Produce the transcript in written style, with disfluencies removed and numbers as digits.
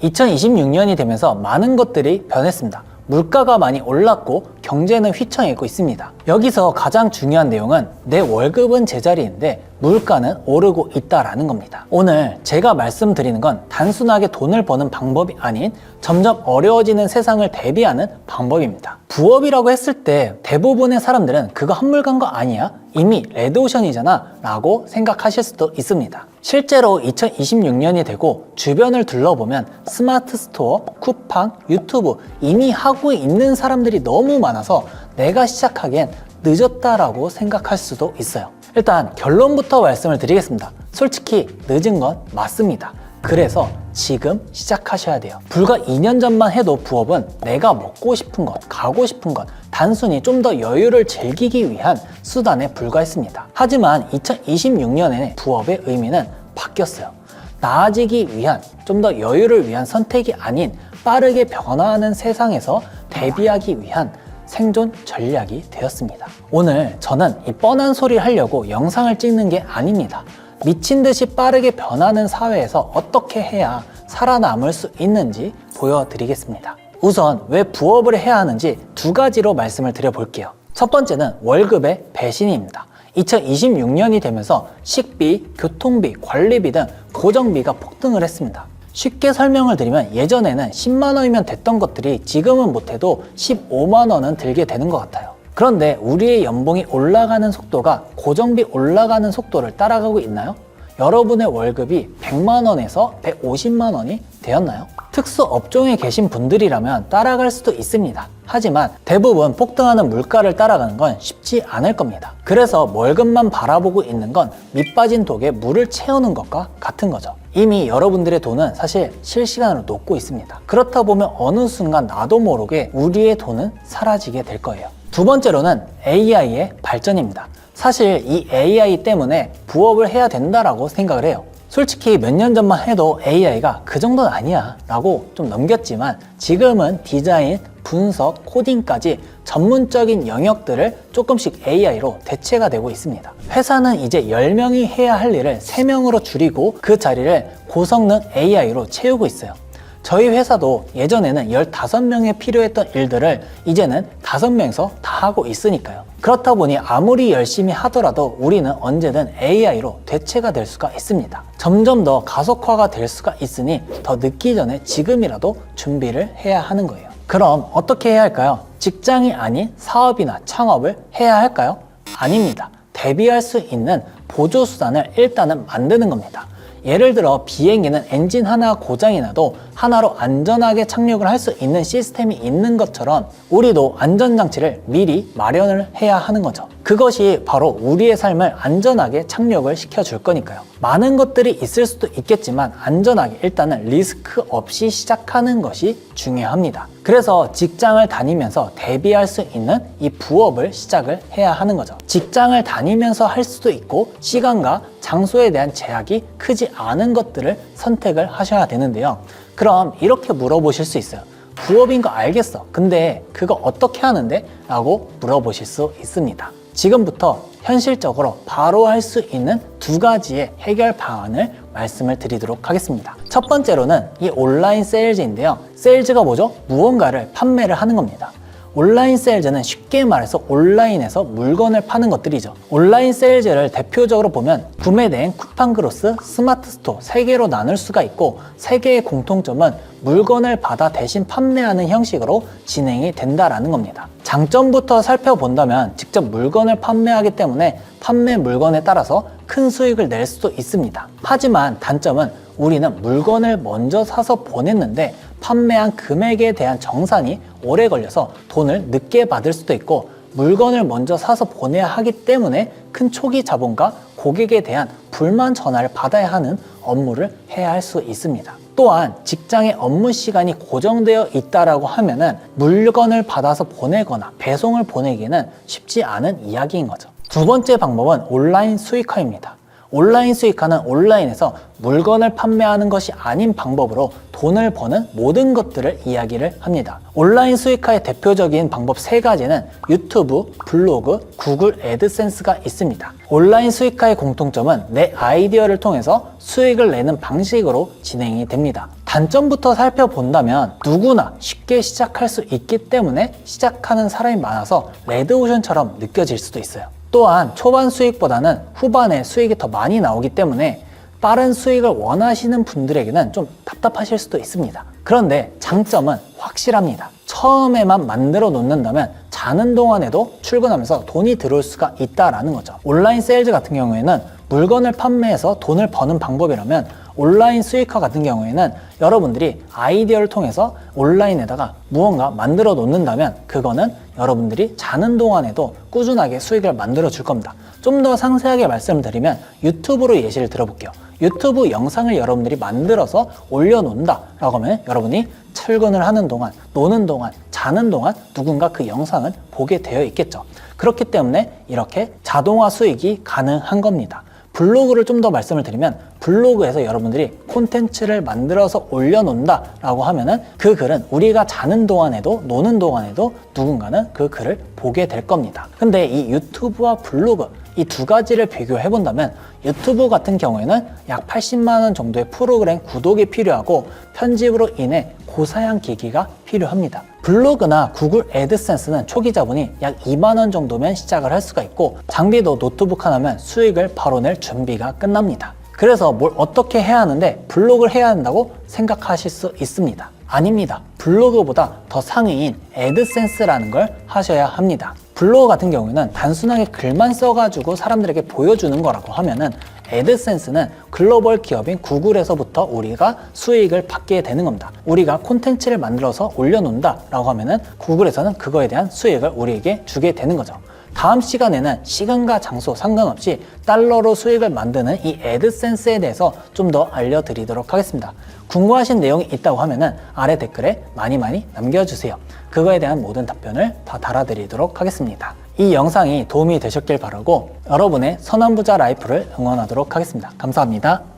2026년이 되면서 많은 것들이 변했습니다. 물가가 많이 올랐고 경제는 휘청이고 있습니다. 여기서 가장 중요한 내용은 내 월급은 제자리인데 물가는 오르고 있다라는 겁니다. 오늘 제가 말씀드리는 건 단순하게 돈을 버는 방법이 아닌 점점 어려워지는 세상을 대비하는 방법입니다. 부업이라고 했을 때 대부분의 사람들은 그거 한물 간 거 아니야? 이미 레드오션이잖아 라고 생각하실 수도 있습니다. 실제로 2026년이 되고 주변을 둘러보면 스마트 스토어, 쿠팡, 유튜브 이미 하고 있는 사람들이 너무 많아서 내가 시작하기엔 늦었다라고 생각할 수도 있어요. 일단 결론부터 말씀을 드리겠습니다. 솔직히 늦은 건 맞습니다. 그래서 지금 시작하셔야 돼요. 불과 2년 전만 해도 부업은 내가 먹고 싶은 것, 가고 싶은 것, 단순히 좀 더 여유를 즐기기 위한 수단에 불과했습니다. 하지만 2026년에는 부업의 의미는 바뀌었어요. 나아지기 위한, 좀 더 여유를 위한 선택이 아닌 빠르게 변화하는 세상에서 대비하기 위한 생존 전략이 되었습니다. 오늘 저는 이 뻔한 소리를 하려고 영상을 찍는 게 아닙니다. 미친 듯이 빠르게 변하는 사회에서 어떻게 해야 살아남을 수 있는지 보여드리겠습니다. 우선 왜 부업을 해야 하는지 두 가지로 말씀을 드려볼게요. 첫 번째는 월급의 배신입니다. 2026년이 되면서 식비, 교통비, 관리비 등 고정비가 폭등을 했습니다. 쉽게 설명을 드리면 예전에는 10만 원이면 됐던 것들이 지금은 못해도 15만 원은 들게 되는 것 같아요. 그런데 우리의 연봉이 올라가는 속도가 고정비 올라가는 속도를 따라가고 있나요? 여러분의 월급이 100만 원에서 150만 원이 되었나요? 특수 업종에 계신 분들이라면 따라갈 수도 있습니다. 하지만 대부분 폭등하는 물가를 따라가는 건 쉽지 않을 겁니다. 그래서 월급만 바라보고 있는 건 밑 빠진 독에 물을 채우는 것과 같은 거죠. 이미 여러분들의 돈은 사실 실시간으로 녹고 있습니다. 그렇다 보면 어느 순간 나도 모르게 우리의 돈은 사라지게 될 거예요. 두 번째로는 AI의 발전입니다. 사실 이 AI 때문에 부업을 해야 된다라고 생각을 해요. 솔직히 몇 년 전만 해도 AI가 그 정도는 아니야 라고 좀 넘겼지만 지금은 디자인, 분석, 코딩까지 전문적인 영역들을 조금씩 AI로 대체가 되고 있습니다. 회사는 이제 10명이 해야 할 일을 3명으로 줄이고 그 자리를 고성능 AI로 채우고 있어요. 저희 회사도 예전에는 15명에 필요했던 일들을 이제는 5명에서 다 하고 있으니까요. 그렇다 보니 아무리 열심히 하더라도 우리는 언제든 AI로 대체가 될 수가 있습니다. 점점 더 가속화가 될 수가 있으니 더 늦기 전에 지금이라도 준비를 해야 하는 거예요. 그럼 어떻게 해야 할까요? 직장이 아닌 사업이나 창업을 해야 할까요? 아닙니다. 대비할 수 있는 보조수단을 일단은 만드는 겁니다. 예를 들어 비행기는 엔진 하나 고장이 나도 하나로 안전하게 착륙을 할 수 있는 시스템이 있는 것처럼 우리도 안전장치를 미리 마련을 해야 하는 거죠. 그것이 바로 우리의 삶을 안전하게 착륙을 시켜줄 거니까요. 많은 것들이 있을 수도 있겠지만 안전하게 일단은 리스크 없이 시작하는 것이 중요합니다. 그래서 직장을 다니면서 대비할 수 있는 이 부업을 시작을 해야 하는 거죠. 직장을 다니면서 할 수도 있고 시간과 장소에 대한 제약이 크지 않은 것들을 선택을 하셔야 되는데요. 그럼 이렇게 물어보실 수 있어요. 부업인 거 알겠어. 근데 그거 어떻게 하는데? 라고 물어보실 수 있습니다. 지금부터 현실적으로 바로 할 수 있는 두 가지의 해결 방안을 말씀을 드리도록 하겠습니다. 첫 번째로는 이 온라인 세일즈인데요. 세일즈가 뭐죠? 무언가를 판매를 하는 겁니다. 온라인 세일즈는 쉽게 말해서 온라인에서 물건을 파는 것들이죠. 온라인 세일즈를 대표적으로 보면 구매대행, 쿠팡그로스, 스마트 스토어 3개로 나눌 수가 있고 3개의 공통점은 물건을 받아 대신 판매하는 형식으로 진행이 된다라는 겁니다. 장점부터 살펴본다면 직접 물건을 판매하기 때문에 판매 물건에 따라서 큰 수익을 낼 수도 있습니다. 하지만 단점은 우리는 물건을 먼저 사서 보냈는데 판매한 금액에 대한 정산이 오래 걸려서 돈을 늦게 받을 수도 있고 물건을 먼저 사서 보내야 하기 때문에 큰 초기 자본과 고객에 대한 불만 전화를 받아야 하는 업무를 해야 할 수 있습니다. 또한 직장의 업무 시간이 고정되어 있다라고 하면은 물건을 받아서 보내거나 배송을 보내기는 쉽지 않은 이야기인 거죠. 두 번째 방법은 온라인 수익화입니다. 온라인 수익화는 온라인에서 물건을 판매하는 것이 아닌 방법으로 돈을 버는 모든 것들을 이야기를 합니다. 온라인 수익화의 대표적인 방법 3가지는 유튜브, 블로그, 구글 애드센스가 있습니다. 온라인 수익화의 공통점은 내 아이디어를 통해서 수익을 내는 방식으로 진행이 됩니다. 단점부터 살펴본다면 누구나 쉽게 시작할 수 있기 때문에 시작하는 사람이 많아서 레드오션처럼 느껴질 수도 있어요. 또한 초반 수익보다는 후반에 수익이 더 많이 나오기 때문에 빠른 수익을 원하시는 분들에게는 좀 답답하실 수도 있습니다. 그런데 장점은 확실합니다. 처음에만 만들어 놓는다면 자는 동안에도 출근하면서 돈이 들어올 수가 있다라는 거죠. 온라인 세일즈 같은 경우에는 물건을 판매해서 돈을 버는 방법이라면 온라인 수익화 같은 경우에는 여러분들이 아이디어를 통해서 온라인에다가 무언가 만들어 놓는다면 그거는 여러분들이 자는 동안에도 꾸준하게 수익을 만들어 줄 겁니다. 좀 더 상세하게 말씀드리면 유튜브로 예시를 들어볼게요. 유튜브 영상을 여러분들이 만들어서 올려놓는다 라고 하면 여러분이 출근을 하는 동안, 노는 동안, 자는 동안 누군가 그 영상을 보게 되어 있겠죠. 그렇기 때문에 이렇게 자동화 수익이 가능한 겁니다. 블로그를 좀 더 말씀을 드리면 블로그에서 여러분들이 콘텐츠를 만들어서 올려놓는다 라고 하면은 그 글은 우리가 자는 동안에도 노는 동안에도 누군가는 그 글을 보게 될 겁니다. 근데 이 유튜브와 블로그 이 두 가지를 비교해 본다면 유튜브 같은 경우에는 약 80만 원 정도의 프로그램 구독이 필요하고 편집으로 인해 고사양 기기가 필요합니다. 블로그나 구글 애드센스는 초기 자본이 약 2만 원 정도면 시작을 할 수가 있고 장비도 노트북 하나면 수익을 바로 낼 준비가 끝납니다. 그래서 뭘 어떻게 해야 하는데 블로그를 해야 한다고 생각하실 수 있습니다. 아닙니다. 블로그보다 더 상위인 애드센스라는 걸 하셔야 합니다. 블로그 같은 경우에는 단순하게 글만 써가지고 사람들에게 보여주는 거라고 하면은 애드센스는 글로벌 기업인 구글에서부터 우리가 수익을 받게 되는 겁니다. 우리가 콘텐츠를 만들어서 올려놓는다 라고 하면은 구글에서는 그거에 대한 수익을 우리에게 주게 되는 거죠. 다음 시간에는 시간과 장소 상관없이 달러로 수익을 만드는 이 애드센스에 대해서 좀 더 알려드리도록 하겠습니다. 궁금하신 내용이 있다고 하면은 아래 댓글에 많이 남겨주세요. 그거에 대한 모든 답변을 다 달아드리도록 하겠습니다. 이 영상이 도움이 되셨길 바라고 여러분의 선한 부자 라이프를 응원하도록 하겠습니다. 감사합니다.